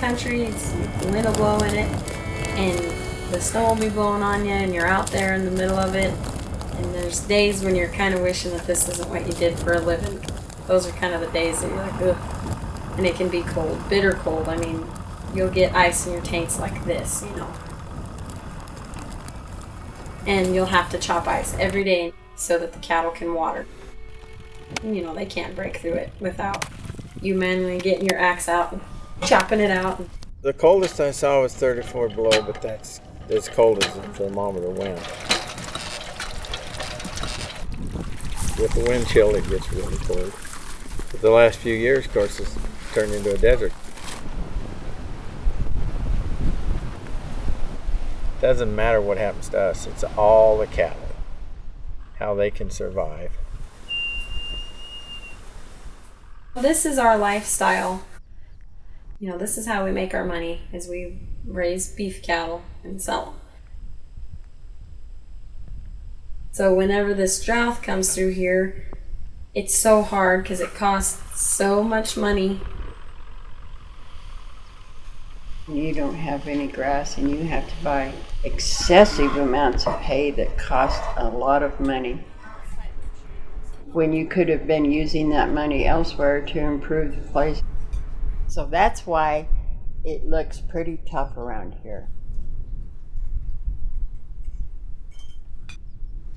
country, the wind will blow in it, and the snow will be blowing on you, and you're out there in the middle of it. And there's days when you're kind of wishing that this isn't what you did for a living. Those are kind of the days that you're like, ugh. And it can be cold, bitter cold. I mean, you'll get ice in your tanks like this, you know. And you'll have to chop ice every day so that the cattle can water. You know, they can't break through it without you manually getting your axe out and chopping it out. The coldest I saw was 34 below, but that's as cold as the thermometer went. With the wind chill, it gets really cold. But the last few years, of course, it's turned into a desert. Doesn't matter what happens to us, it's all the cattle, how they can survive. This is our lifestyle. You know, this is how we make our money, is we raise beef cattle and sell them. So whenever this drought comes through here, it's so hard because it costs so much money. You don't have any grass and you have to buy excessive amounts of hay that cost a lot of money, when you could have been using that money elsewhere to improve the place. So that's why it looks pretty tough around here.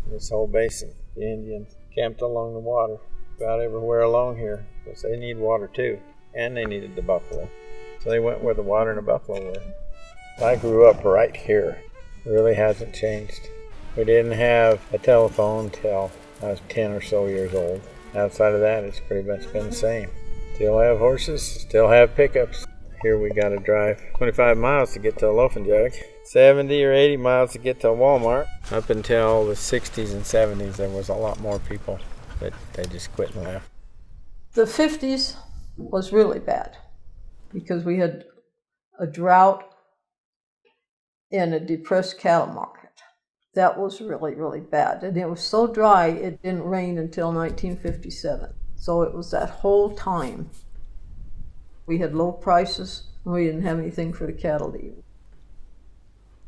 This whole basin, the Indians camped along the water, about everywhere along here, because they need water too, and they needed the buffalo. So they went where the water and the buffalo were. I grew up right here. It really hasn't changed. We didn't have a telephone till I was 10 or so years old. Outside of that, it's pretty much been the same. Still have horses, still have pickups. Here we got to drive 25 miles to get to a loafing jug, 70 or 80 miles to get to a Walmart. Up until the 60s and 70s, there was a lot more people, but they just quit and left. The 50s was really bad because we had a drought and a depressed cattle market. That was really, really bad. And it was so dry, it didn't rain until 1957. So it was that whole time. We had low prices, and we didn't have anything for the cattle to eat.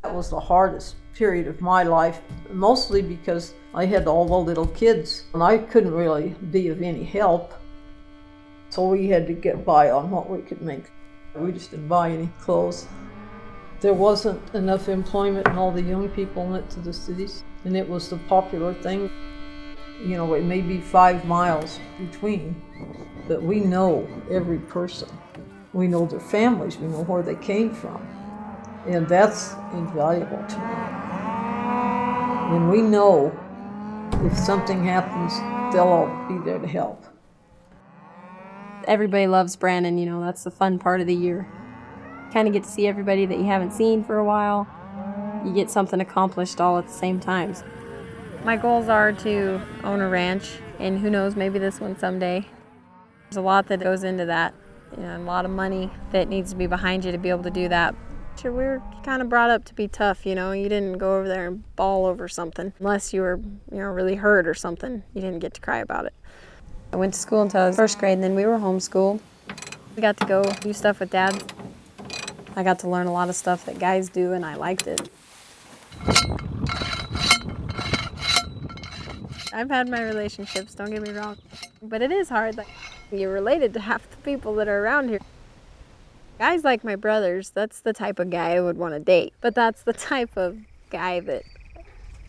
That was the hardest period of my life, mostly because I had all the little kids, and I couldn't really be of any help. So we had to get by on what we could make. We just didn't buy any clothes. There wasn't enough employment, and all the young people went to the cities, and it was the popular thing. You know, it may be 5 miles between, but we know every person. We know their families, we know where they came from, and that's invaluable to me. When we know if something happens, they'll all be there to help. Everybody loves Brandon, you know, that's the fun part of the year. Kind of get to see everybody that you haven't seen for a while. You get something accomplished all at the same time. My goals are to own a ranch, and who knows, maybe this one someday. There's a lot that goes into that, you know, a lot of money that needs to be behind you to be able to do that. Sure, we were kind of brought up to be tough, you know. You didn't go over there and bawl over something unless you were, you know, really hurt or something. You didn't get to cry about it. I went to school until I was first grade, and then we were homeschooled. We got to go do stuff with Dad. I got to learn a lot of stuff that guys do, and I liked it. I've had my relationships, don't get me wrong, but it is hard. Like, you're related to half the people that are around here. Guys like my brothers, that's the type of guy I would want to date, but that's the type of guy that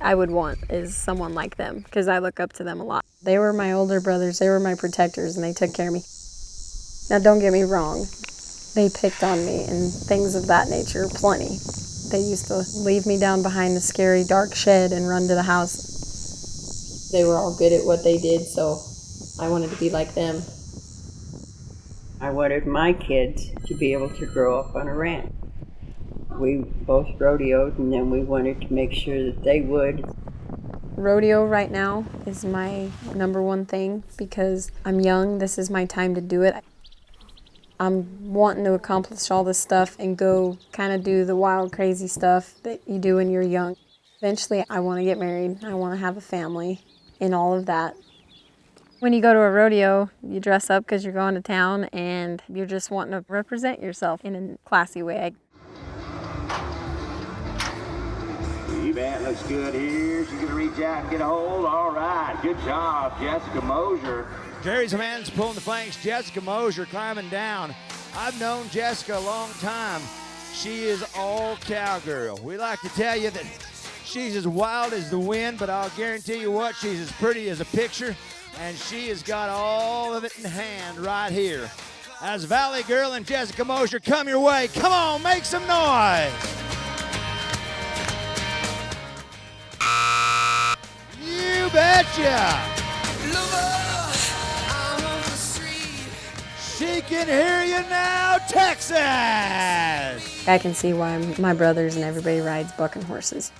I would want, is someone like them, because I look up to them a lot. They were my older brothers, they were my protectors, and they took care of me. Now, don't get me wrong, they picked on me and things of that nature, plenty. They used to leave me down behind the scary dark shed and run to the house. They were all good at what they did, so I wanted to be like them. I wanted my kids to be able to grow up on a ranch. We both rodeoed, and then we wanted to make sure that they would. Rodeo right now is my number one thing because I'm young. This is my time to do it. I'm wanting to accomplish all this stuff and go kind of do the wild, crazy stuff that you do when you're young. Eventually, I want to get married. I want to have a family and all of that. When you go to a rodeo, you dress up because you're going to town and you're just wanting to represent yourself in a classy way. Event looks good here. She's going to reach out and get a hold. All right. Good job, Jessica Mosier. Jerry's man's pulling the flanks. Jessica Mosier climbing down. I've known Jessica a long time. She is all cowgirl. We like to tell you that she's as wild as the wind, but I'll guarantee you what, she's as pretty as a picture, and she has got all of it in hand right here. As Valley Girl and Jessica Mosier come your way, come on, make some noise. You betcha. She can hear you now, Texas! I can see why my brothers and everybody rides bucking horses.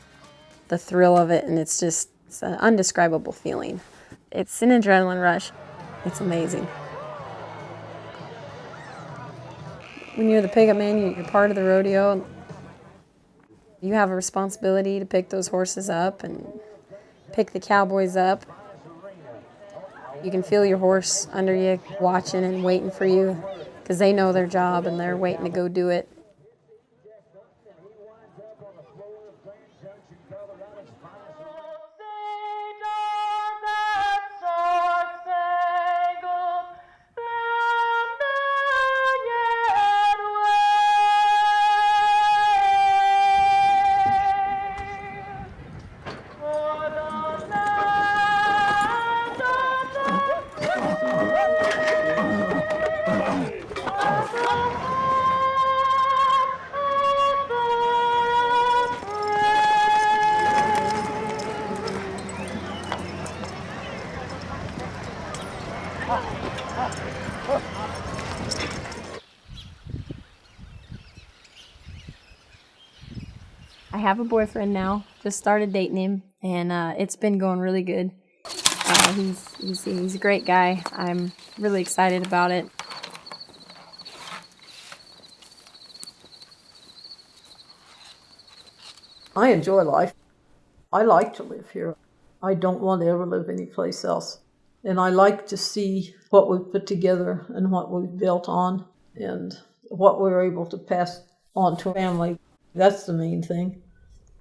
The thrill of it, and it's an undescribable feeling. It's an adrenaline rush. It's amazing. When you're the pickup man, you're part of the rodeo. You have a responsibility to pick those horses up and pick the cowboys up. You can feel your horse under you watching and waiting for you because they know their job and they're waiting to go do it. I have a boyfriend now. Just started dating him, and it's been going really good. He's a great guy. I'm really excited about it. I enjoy life. I like to live here. I don't want to ever live anyplace else. And I like to see what we've put together and what we've built on and what we're able to pass on to family. That's the main thing,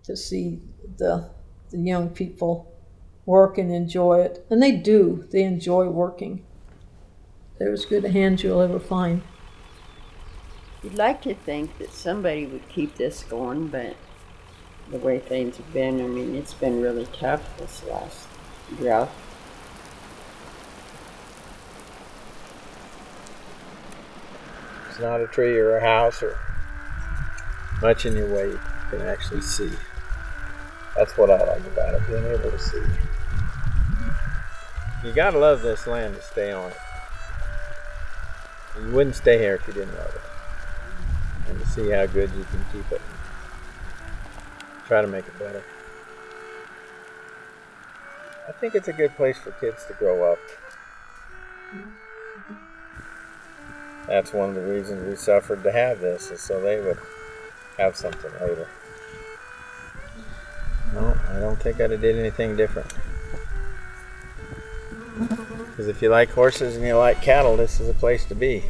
to see the young people work and enjoy it. And they do. They enjoy working. They're as good a hand you'll ever find. You'd like to think that somebody would keep this going, but the way things have been, I mean, it's been really tough this last drought. It's not a tree or a house or much in your way you can actually see. That's what I like about it, being able to see. You gotta love this land to stay on it. You wouldn't stay here if you didn't love it. And to see how good you can keep it. Try to make it better. I think it's a good place for kids to grow up. That's one of the reasons we suffered to have this, is so they would have something later. No, I don't think I'd have did anything different. Because if you like horses and you like cattle, this is a place to be.